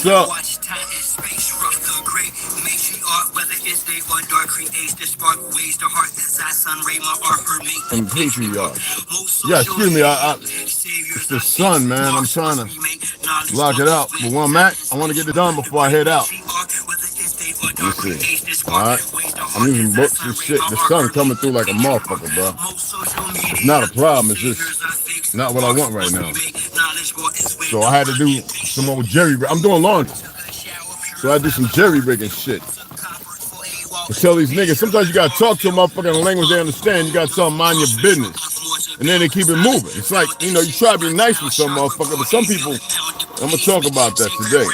up? Watch time and space rock the great matriarch, whether it's day or dark, creates the spark, ways the heart as I sun ray my art, her make the From patriarch. patriarch. Most Yeah, social excuse me. It's saviors the are sun, fixed, man. I'm marks trying must to we make, knowledge block one it is out. But when where I'm time at, and I want to space get it rock done the before I great head out. matriarch, whether it's day or Let me dark, see. creates the All spark, right. ways the I'm heart using as I books sun and ray shit. my The art, sun her coming make through the like a patriarch. motherfucker, bro. Most social It's not a media problem. It's saviors just are fixed, not what I marks want right must we now. make, knowledge one is when So the I had to run do and some patience. old jerry. I'm doing laundry. So I do some jerry rigging shit. I tell these niggas, sometimes you gotta talk to a motherfucker in a language they understand. You gotta tell them mind your business. And then they keep it moving. It's like, you know, you try to be nice with some motherfucker, but some people, I'm gonna talk about that today.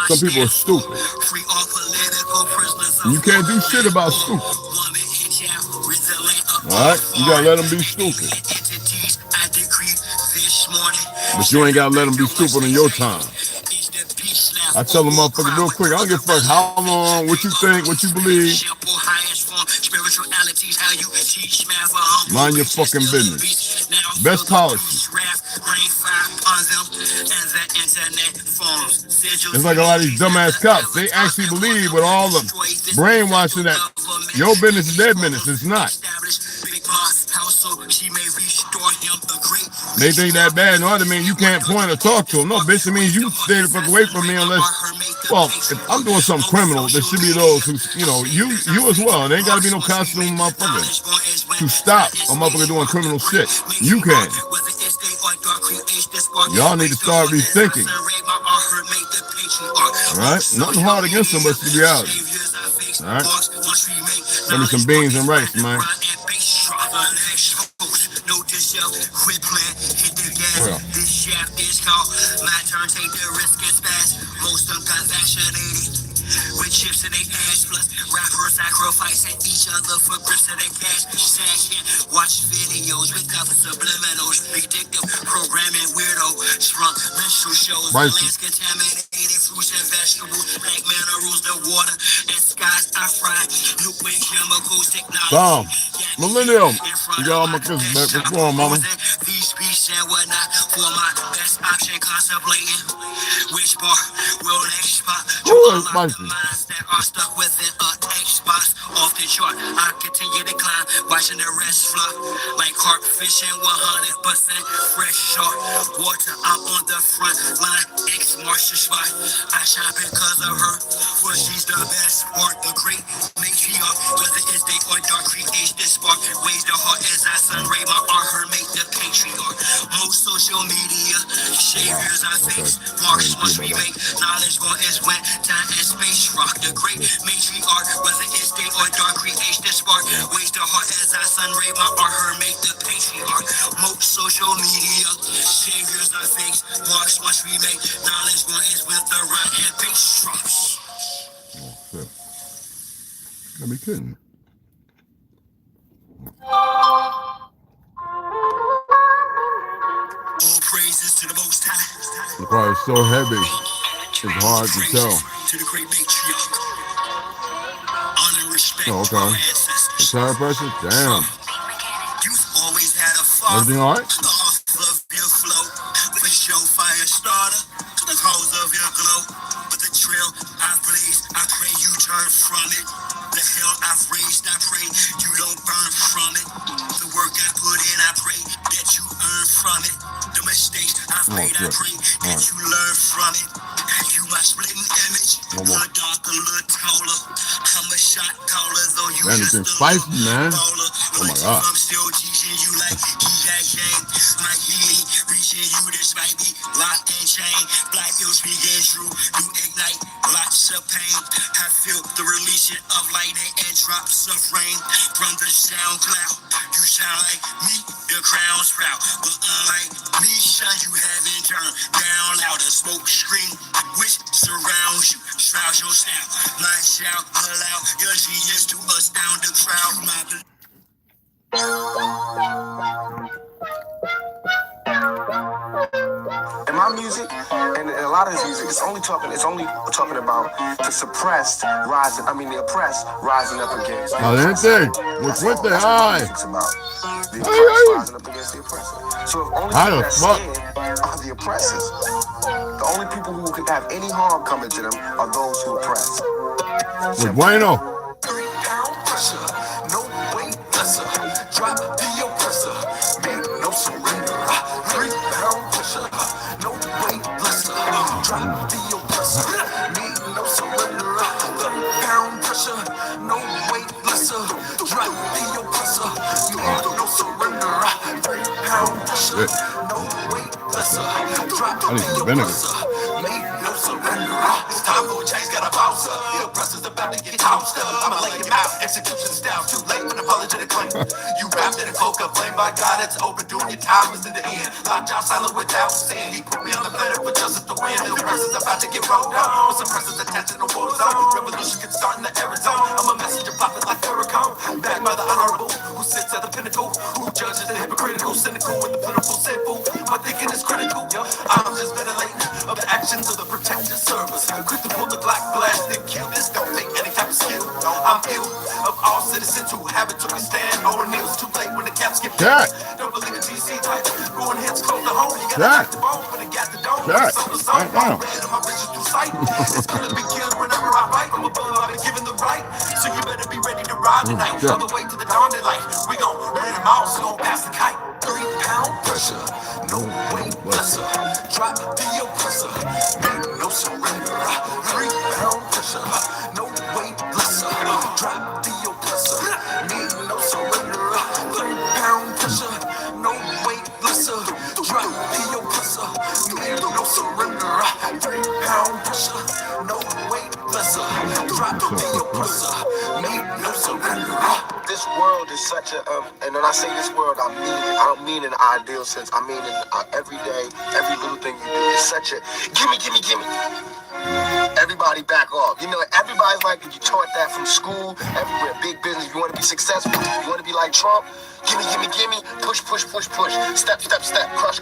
Some people are stupid. And you can't do shit about stupid. Alright? You gotta let them be stupid. But you ain't gotta let them be stupid in your time. I tell the motherfucker real quick, I don't give a fuck how long, what you think, what you believe. Mind your fucking business. Best policy. It's like a lot of these dumbass cops. They actually believe with all the brainwashing that your business is their business. It's not. They think that bad. No, that means you can't point or talk to them. No, bitch, it means you stay the fuck away from me unless, well, if I'm doing something criminal, there should be those who, you know, you as well. There ain't got to be no costume motherfucker to stop a motherfucker doing criminal shit. You can. Y'all need to start rethinking. All right? Nothing hard against them, but it's the reality. All right? Give me some beans and rice, man. Well. This shaft is called my turn, take the risk and fast. Most of them got vaccinated with chips in their ass, plus rappers sacrificing each other for grips of their cash. Session, watch videos with other subliminals, predictive programming, weirdo, shrunk menstrual shows, lands contaminated fruits and vegetables, black minerals, the water and skies I fry, liquid chemicals, technology. Millennium, you got all my kisses back. What's going on, mama? These beats and whatnot for my best option, contemplating which bar will next spot. Minds that are stuck within an Xbox off the chart. I continue to climb, watching the rest flop like carp fishing, 100% fresh shark water. I'm on the front line, ex-Martial spot. I shine because of her, for she's the best sport, the great matriarch. Whether it's day or dark, creates the spark. Ways the heart as I sun ray my art, her make the patriarch. Most social media saviors are fixed, marks must we make, knowledge one is when time and space rock the great matriarch. Whether it's day or dark, creates the spark. Ways the heart as I sun ray my art, her make the patriarch. Most social media saviors are fixed, marks must we make, knowledge one is when the run and bass drops. Oh shit. Gotta be kidding me. All praises to the Most High. The car is so heavy, it's hard to tell. To the great matriarch. Honor and respect to our ancestors. The tire pressure? Damn. You've always had a father. Everything all right? Of your flow. With your fire starter. The cause of your glow. But the trail I've blazed, I pray you turn from it. The hell I've raised, I pray you don't burn from it. The work I put in, I pray that you earn from it. The mistakes I've made, I pray that you learn from it. You my splitting image, a little darker, a little taller. I'm a shot caller, though you just a spicy, man. Oh my God. I'm still teaching you like he got game. My healing, reaching you despite me, locked and chained. Black hills begin true, you ignite lots of pain. I feel the releasing of lightning and drops of rain from the sound cloud. You sound like me, the crown's proud, but unlike me, son, you haven't turned down loud. A smoke screen which surrounds you, shrouds your sound. My shout allow your genius to astound the crowd. In my music, and a lot of this music, it's only talking about the suppressed rising. I mean, the oppressed rising up against. What's with the eye? It's about the oppressed rising up against the oppressor. So if only people that scared are the oppressors, the The only people who could have any harm coming to them are those who oppress. With bueno. 3-pound pressure, no weight lesser. Drop the oppressor, make no surrender. 3-pound pressure, no weight lesser. Drop the oppressor, make no surrender. 3-pound pressure, no weight lesser. Drop the oppressor, make no surrender. 3-pound pressure, no weight lesser. Drop the oppressor, make no surrender. It's time for a change, got a bounce up. The oppressor's about to get tossed up. I'ma lay him out, execution style. Too late when apologetic claim. You wrapped in a cloak of blame by God, it's overdue. Your time is in the end. Locked out silent without sin. He put me on the planet for justice to win. The oppressor's about to get rolled up. With some presses attached in the war zone. Revolution can start in the Arizona. I'm a messenger prophet like Farrakhan. Backed by the honorable, who sits at the pinnacle. Who judges the hypocritical, cynical, and the political sinful. My thinking is critical. I'm just ventilating of the actions of the protected servers. Quick to pull the Glock blast and kill this. Don't think any type of skill. I'm ill of all citizens who haven't took a stand. Or kneels too late when the caps get Jack. Don't believe in GC type. Going heads close to home. You gotta the bone when it got the dome. Jack. I'm red on my vision through sight. It's gonna be killed whenever I write. I'm above, I've been given the right. So you better be ready to ride tonight. All the way to the dawn daylight. We gon' burn them all, so gon' pass the kite. 3-pound pressure, no weight lesser. Drop the oppressor, make no surrender. 3-pound pressure, no weight lesser. Drop the oppressor, make no surrender. 3-pound pressure, no weight lesser. Drop the oppressor, make no surrender. 3-pound pressure, no weight lesser. Drop the oppressor, make no surrender. This world is such a, and when I say this world, I don't mean in an ideal sense. I mean in every day, every little thing you do. It's such a gimme. Everybody back off. You know, everybody's like, you taught that from school, everywhere. Big business. You want to be successful. You want to be like Trump. Gimme. Push. Step. Crush.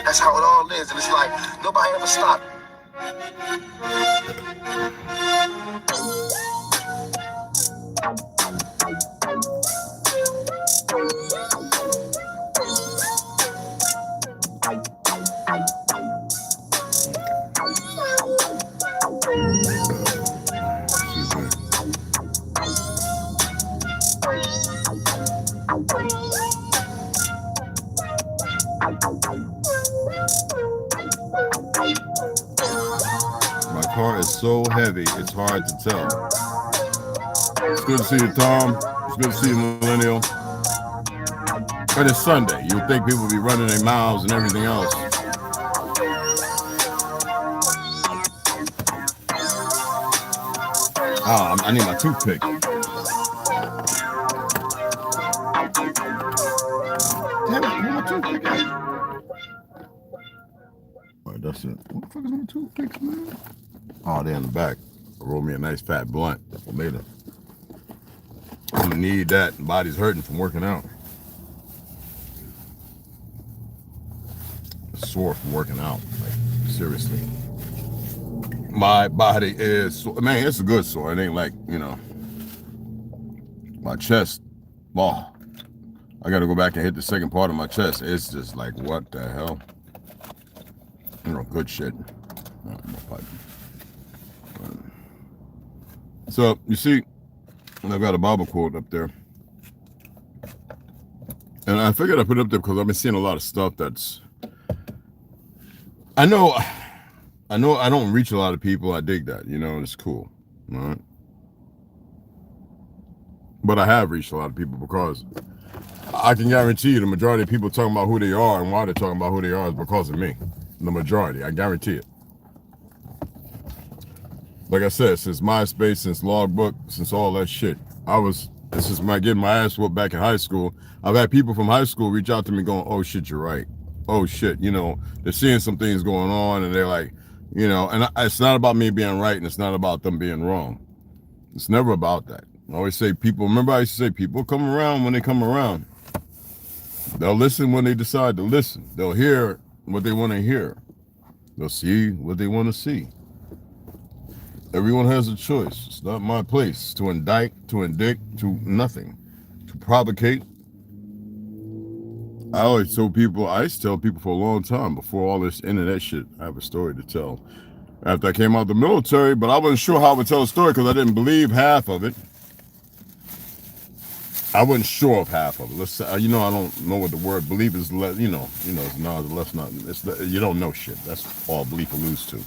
That's how it all is. And it's like, nobody ever stopped. My car is so heavy, it's hard to tell. It's good to see you, Tom. It's good to see you, Millennial. But it's Sunday. You would think people would be running their mouths and everything else. I need my toothpick. Damn it, where's my toothpick at? All right, that's it. What the fuck is my toothpicks, man? Oh, they're in the back. I rolled me a nice fat blunt later. I'm gonna need that. My body's hurting from working out. I'm sore from working out. Like, seriously. My body is sore. Man, it's a good sore. It ain't like, you know, my chest. Oh, I gotta go back and hit the second part of my chest. It's just like, what the hell? You know, good shit. So, you see, I've got a Bible quote up there. And I figured I put it up there because I've been seeing a lot of stuff that's... I know I don't reach a lot of people. I dig that, you know, it's cool. All right. But I have reached a lot of people because I can guarantee you the majority of people talking about who they are and why they're talking about who they are is because of me. The majority, I guarantee it. Like I said, since MySpace, since Logbook, since all that shit, this is my getting my ass whooped back in high school. I've had people from high school reach out to me going, oh shit, you're right. Oh shit, you know, they're seeing some things going on and they're like, you know, and it's not about me being right and it's not about them being wrong. It's never about that. I always say people, remember I used to say people come around when they come around. They'll listen when they decide to listen. They'll hear what they want to hear. They'll see what they want to see. Everyone has a choice. It's not my place to indict, to indict, to nothing, to provocate. I always tell people, I used to tell people for a long time before all this internet shit, I have a story to tell. After I came out the military, but I wasn't sure how I would tell a story because I didn't believe half of it. I wasn't sure of half of it. Let's say, you know, I don't know what the word believe is. You know, it's not. Let's not. You don't know shit. That's all belief alludes to.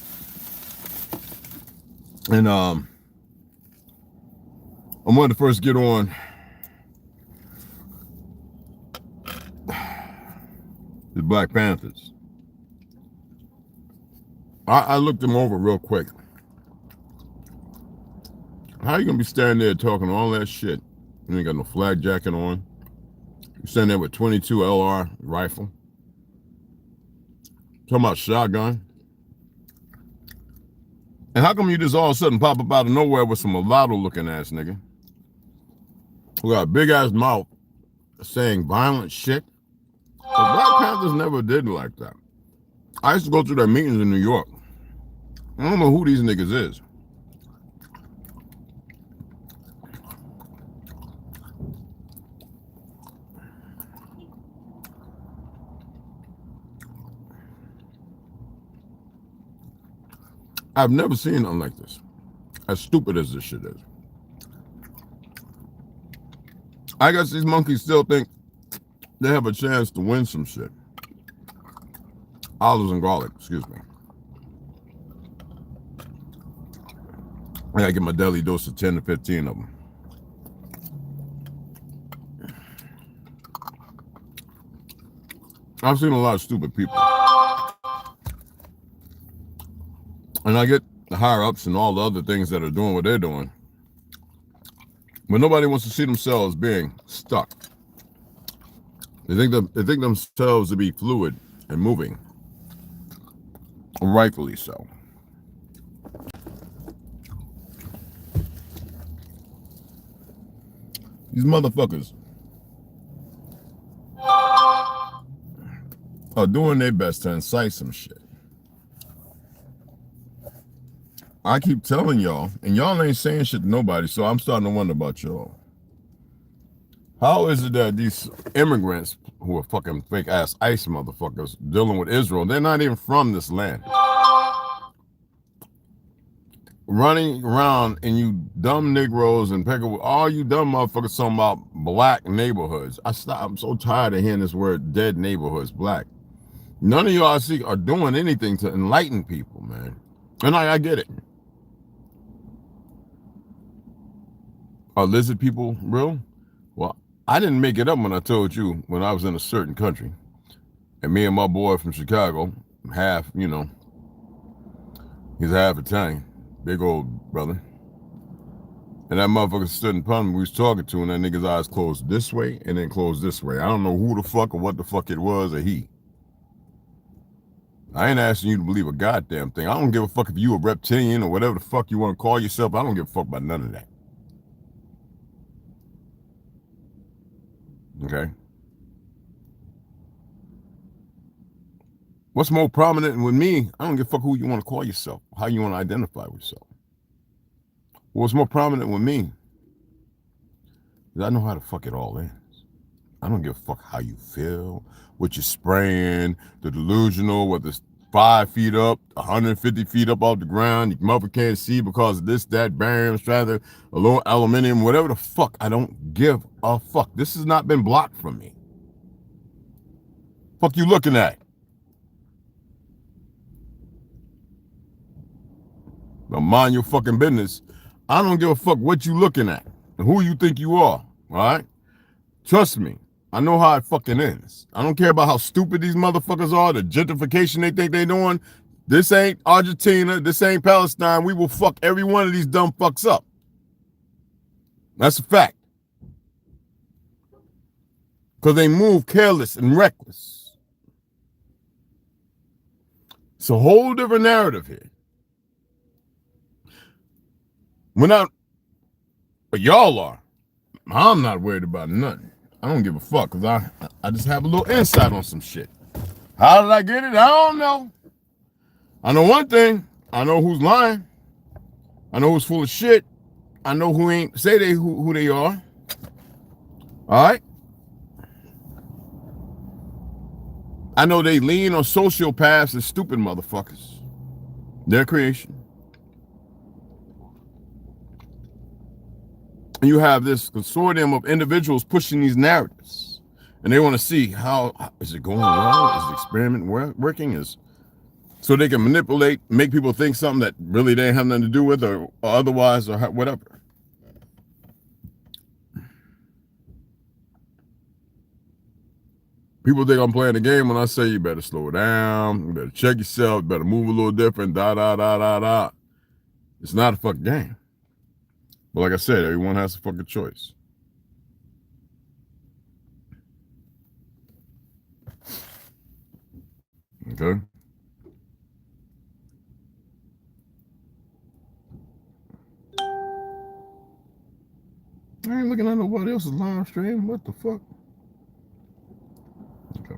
And I wanted to first get on the Black Panthers. I looked them over real quick. How you gonna be standing there talking all that shit? You ain't got no flag jacket on. You standing there with 22 LR rifle. Talking about shotgun. And how come you just all of a sudden pop up out of nowhere with some mulatto looking ass nigga who got a big ass mouth saying violent shit? The Black Panthers never did like that. I used to go to their meetings in New York. I don't know who these niggas is. I've never seen nothing like this. As stupid as this shit is. I guess these monkeys still think they have a chance to win some shit. Olives and garlic, excuse me. I gotta get my daily dose of 10 to 15 of them. I've seen a lot of stupid people. And I get the higher ups and all the other things that are doing what they're doing. But nobody wants to see themselves being stuck. They think themselves to be fluid and moving. Rightfully so. These motherfuckers are doing their best to incite some shit. I keep telling y'all, and y'all ain't saying shit to nobody, so I'm starting to wonder about y'all. How is it that these immigrants who are fucking fake ass ICE motherfuckers dealing with Israel, they're not even from this land? Running around and you dumb Negroes and all you dumb motherfuckers talking about black neighborhoods. I'm so tired of hearing this word dead neighborhoods, black. None of y'all I see are doing anything to enlighten people, man. And I get it. Are lizard people real? Well, I didn't make it up when I told you when I was in a certain country. And me and my boy from Chicago, half, you know, he's half Italian, big old brother. And that motherfucker stood in front of me, we was talking to, and that nigga's eyes closed this way and then closed this way. I don't know who the fuck or what the fuck it was or he. I ain't asking you to believe a goddamn thing. I don't give a fuck if you a reptilian or whatever the fuck you want to call yourself. I don't give a fuck about none of that. Okay. What's more prominent with me? I don't give a fuck who you want to call yourself, how you want to identify with yourself. What's more prominent with me is I know how the fuck it all ends. I don't give a fuck how you feel, what you're spraying, the delusional, whether it's 5 feet up, 150 feet up off the ground, your mother can't see because of this, that, barium, strata, aluminum, whatever the fuck. I don't give a fuck. This has not been blocked from me. Fuck you looking at? Now mind your fucking business. I don't give a fuck what you looking at and who you think you are, all right? Trust me. I know how it fucking ends. I don't care about how stupid these motherfuckers are, the gentrification they think they're doing. This ain't Argentina. This ain't Palestine. We will fuck every one of these dumb fucks up. That's a fact. Because they move careless and reckless. It's a whole different narrative here. But y'all are. I'm not worried about nothing. I don't give a fuck because I just have a little insight on some shit. How did I get it? I don't know. I know one thing. I know who's lying. I know who's full of shit. I know who ain't say who they are. All right? I know they lean on sociopaths and stupid motherfuckers. Their creation. And you have this consortium of individuals pushing these narratives. And they want to see how is it going well? Is the experiment working? So they can manipulate, make people think something that really they have nothing to do with or otherwise or whatever. People think I'm playing the game when I say you better slow down, you better check yourself, you better move a little different, da. It's not a fucking game. But like I said, everyone has a fucking choice. Okay? I ain't looking at nobody else's live stream. What the fuck? Okay.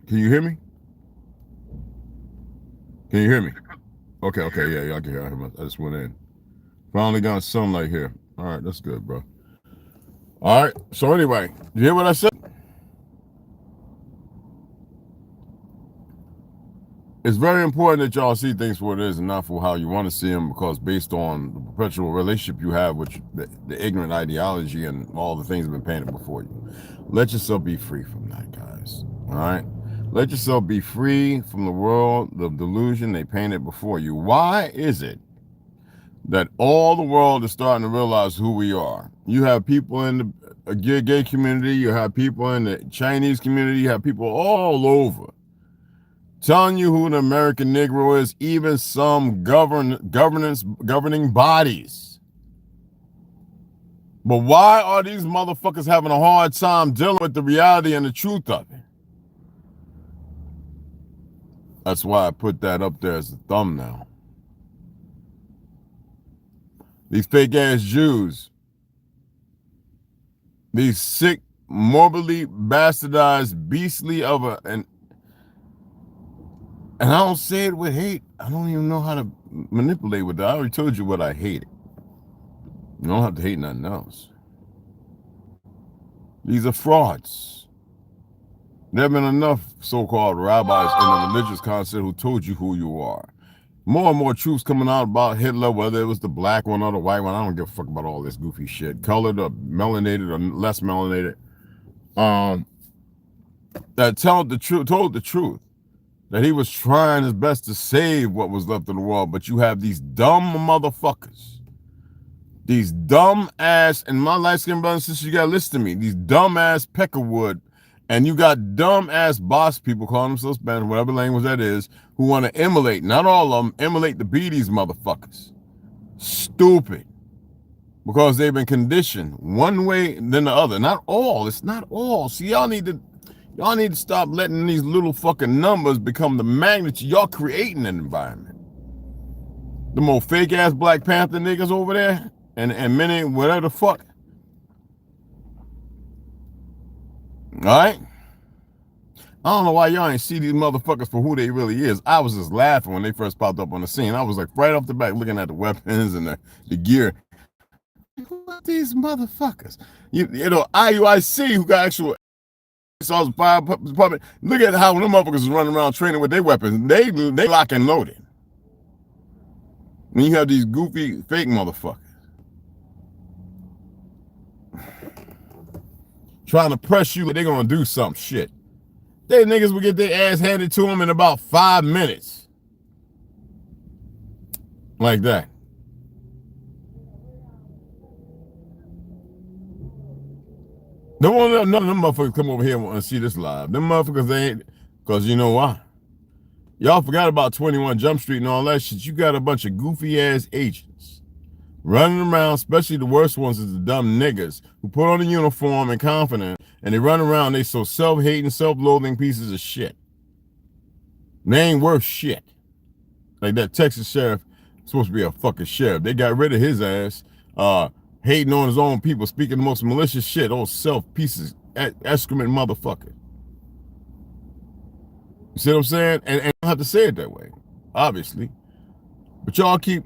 Can you hear me? Can you hear me? Okay, yeah, I can hear. I just went in. Finally got sunlight here. All right, that's good, bro. All right, so anyway, you hear what I said? It's very important that y'all see things for what it is and not for how you want to see them, because based on the perpetual relationship you have with the ignorant ideology and all the things that have been painted before you. Let yourself be free from that, guys. All right? Let yourself be free from the world, the delusion they painted before you. Why is it that all the world is starting to realize who we are? You have people in the gay community, you have people in the Chinese community, you have people all over telling you who the American Negro is, even some governing bodies. But why are these motherfuckers having a hard time dealing with the reality and the truth of it? That's why I put that up there as a thumbnail. These fake ass Jews, these sick, morbidly bastardized, beastly and I don't say it with hate. I don't even know how to manipulate with that. I already told you what I hated. You don't have to hate nothing else. These are frauds. There have been enough so-called rabbis in the religious concept who told you who you are. More and more truths coming out about Hitler, whether it was the black one or the white one. I don't give a fuck about all this goofy shit. Colored or melanated or less melanated. That told the truth. That he was trying his best to save what was left of the world, but you have these dumb motherfuckers. These dumb ass, and my light-skinned brothers and sisters, you gotta listen to me. These dumb ass Peckerwood, and you got dumb ass boss people calling themselves Spanish, whatever language that is, who want to emulate, not all of them, emulate to be these motherfuckers. Stupid. Because they've been conditioned one way than the other. Not all, it's not all. See, y'all need to stop letting these little fucking numbers become the magnitude. Y'all creating an environment. The more fake ass Black Panther niggas over there, and many whatever the fuck. Alright? I don't know why y'all ain't see these motherfuckers for who they really is. I was just laughing when they first popped up on the scene. I was like right off the back looking at the weapons and the gear. What these motherfuckers? You know, IUIC who got actual fire department. Look at how them motherfuckers is running around training with their weapons. They lock and loaded. When you have these goofy fake motherfuckers trying to press you like they're gonna do some shit. They niggas will get their ass handed to them in about 5 minutes. Like that. Don't want none of them motherfuckers come over here and see this live. Them motherfuckers ain't, because you know why? Y'all forgot about 21 Jump Street and all that shit. You got a bunch of goofy ass agents running around, especially the worst ones is the dumb niggas who put on a uniform and confident, and they run around, they so self-hating, self-loathing pieces of shit. They ain't worth shit. Like that Texas sheriff, supposed to be a fucking sheriff. They got rid of his ass, hating on his own people, speaking the most malicious shit, old self pieces, excrement motherfucker. You see what I'm saying? And I don't have to say it that way, obviously. But y'all keep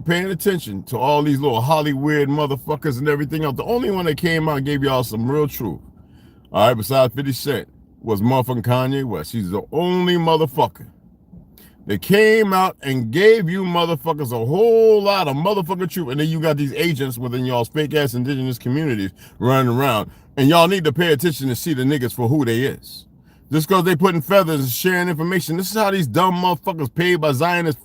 paying attention to all these little Hollywood motherfuckers and everything else. The only one that came out and gave y'all some real truth, all right, besides 50 Cent, was motherfucking Kanye West. He's the only motherfucker that came out and gave you motherfuckers a whole lot of motherfucking truth. And then you got these agents within y'all's fake ass indigenous communities running around. And y'all need to pay attention to see the niggas for who they is. Just because they putting feathers and sharing information. This is how these dumb motherfuckers paid by Zionist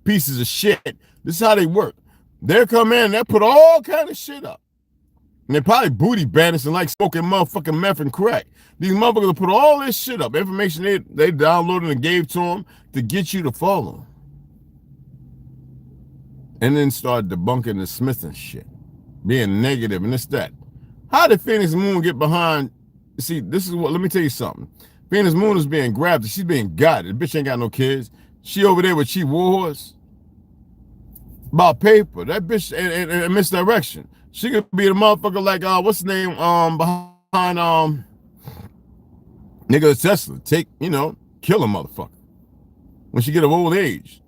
pieces of shit. This is how they work. They'll come in and they'll put all kind of shit up. And they probably booty bandits and like smoking motherfucking meth and crack. These motherfuckers will put all this shit up. Information they downloaded and gave to them to get you to follow. And then start debunking the Smith and shit. Being negative and this, that. How did Phoenix Moon get behind? See, this is what, let me tell you something. Phoenix Moon is being grabbed and she's being guided. The bitch ain't got no kids. She over there with Chief Warhorse. About paper. That bitch and misdirection. She could be the motherfucker like what's his name? Behind nigga Tesla. Kill a motherfucker. When she get of old age.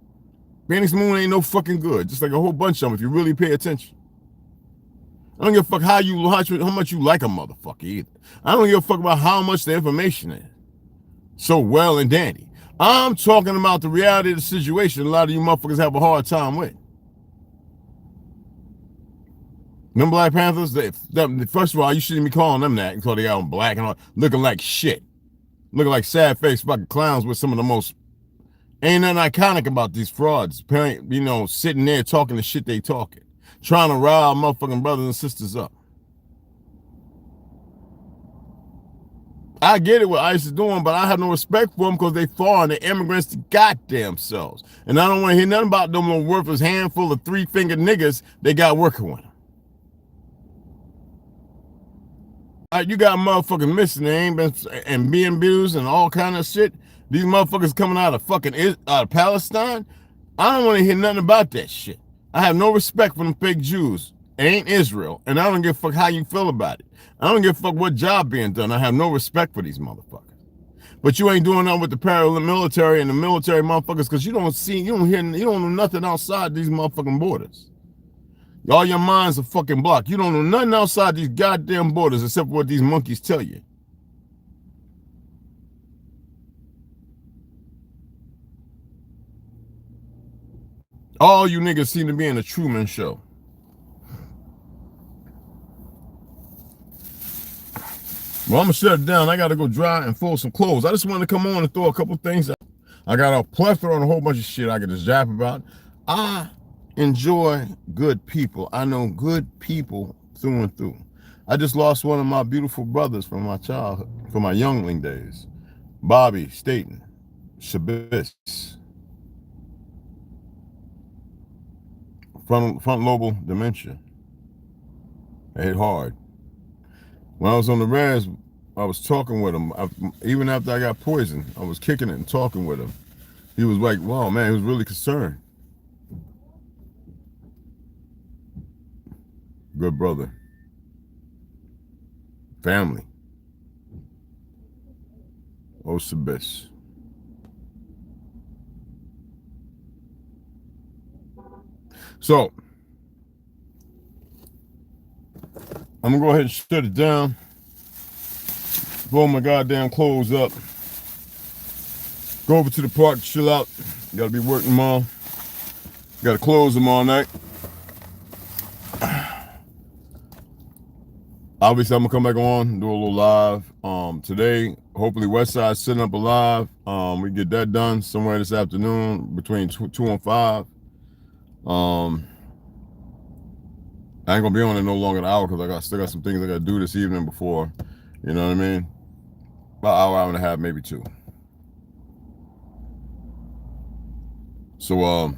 Phoenix Moon ain't no fucking good. Just like a whole bunch of them if you really pay attention. I don't give a fuck how much you like a motherfucker either. I don't give a fuck about how much the information is. So well and dandy. I'm talking about the reality of the situation a lot of you motherfuckers have a hard time with. Them Black Panthers, first of all, you shouldn't be calling them that because they out black and all, looking like shit. Looking like sad-faced fucking clowns with some of the most, ain't nothing iconic about these frauds. Sitting there talking the shit they talking. Trying to rile motherfucking brothers and sisters up. I get it what ICE is doing, but I have no respect for them because they foreign. They're immigrants to goddamn selves. And I don't want to hear nothing about them little worthless handful of three-fingered niggas they got working with them. All right, you got motherfuckers missing. They ain't been and being abused and all kind of shit. These motherfuckers coming out of Palestine. I don't want to hear nothing about that shit. I have no respect for them fake Jews. It ain't Israel. And I don't give a fuck how you feel about it. I don't give a fuck what job being done. I have no respect for these motherfuckers. But you ain't doing nothing with the paramilitary and the military motherfuckers because you don't know nothing outside these motherfucking borders. All your minds are fucking blocked. You don't know nothing outside these goddamn borders except for what these monkeys tell you. All you niggas seem to be in a Truman Show. Well, I'm gonna shut it down. I gotta go dry and fold some clothes. I just wanted to come on and throw a couple things out. I got a plethora and a whole bunch of shit I could just jab about. I enjoy good people. I know good people through and through. I just lost one of my beautiful brothers from my childhood, from my youngling days. Bobby Staten, Shabbos. Front lobal dementia. It hit hard. When I was on the res, I was talking with him. Even after I got poisoned, I was kicking it and talking with him. He was like, wow, man, he was really concerned. Good brother. Family. Osabis. So, I'm gonna go ahead and shut it down. Roll my goddamn clothes up. Go over to the park, chill out. Gotta be working tomorrow. Gotta close them all night. Obviously, I'm gonna come back on, do a little live. Today, hopefully Westside's setting up a live. We get that done somewhere this afternoon between 2 and 5. I ain't gonna be on it no longer than an hour because I still got some things I gotta do this evening before, you know what I mean? About an hour and a half, maybe 2. So a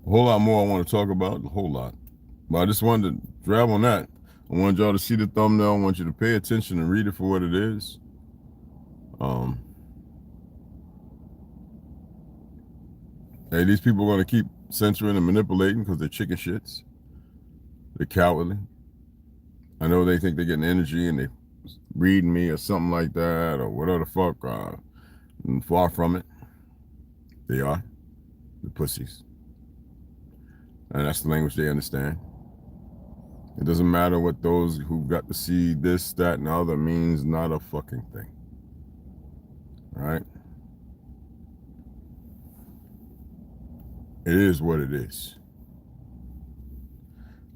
whole lot more I want to talk about, a whole lot. But I just wanted to grab on that. I want y'all to see the thumbnail. I want you to pay attention and read it for what it is. Hey, these people are going to keep censoring and manipulating because they're chicken shits. They're cowardly. I know they think they're getting energy and reading me or something like that or whatever the fuck. Far from it. They are. The pussies. And that's the language they understand. It doesn't matter what those who got to see this, that, and the other means, not a fucking thing. All right? It is what it is.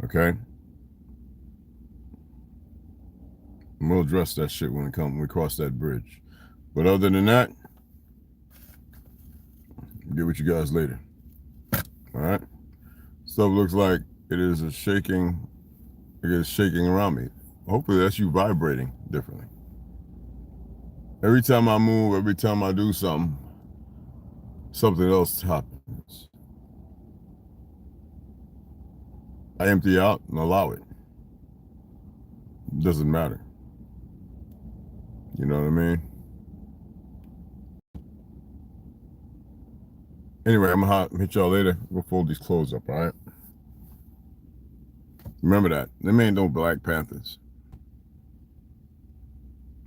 Okay? And we'll address that shit when we cross that bridge. But other than that, get with you guys later. All right? Stuff looks like it is shaking around me. Hopefully that's you vibrating differently. Every time I move, every time I do something else happens. I empty out and allow it. It doesn't matter. You know what I mean? Anyway, I'm gonna hit y'all later. We'll fold these clothes up, all right? Remember that. Them ain't no Black Panthers.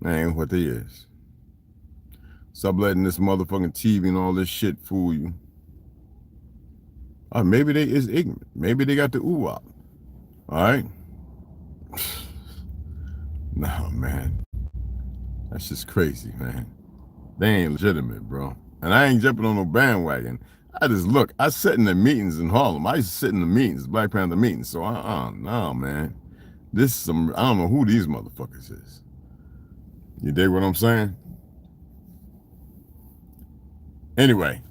That ain't what they is. Stop letting this motherfucking TV and all this shit fool you. Maybe they is ignorant. Maybe they got the ooh-wop. All right? No, man. That's just crazy, man. They ain't legitimate, bro. And I ain't jumping on no bandwagon. I sit in the meetings in Harlem. I used to sit in the meetings, Black Panther meetings. So, no, man. I don't know who these motherfuckers is. You dig what I'm saying? Anyway.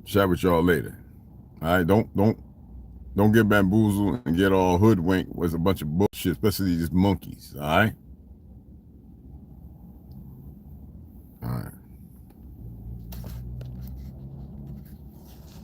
Chat with y'all later. All right, don't get bamboozled and get all hoodwinked with a bunch of bullshit, especially these monkeys, all right? All right.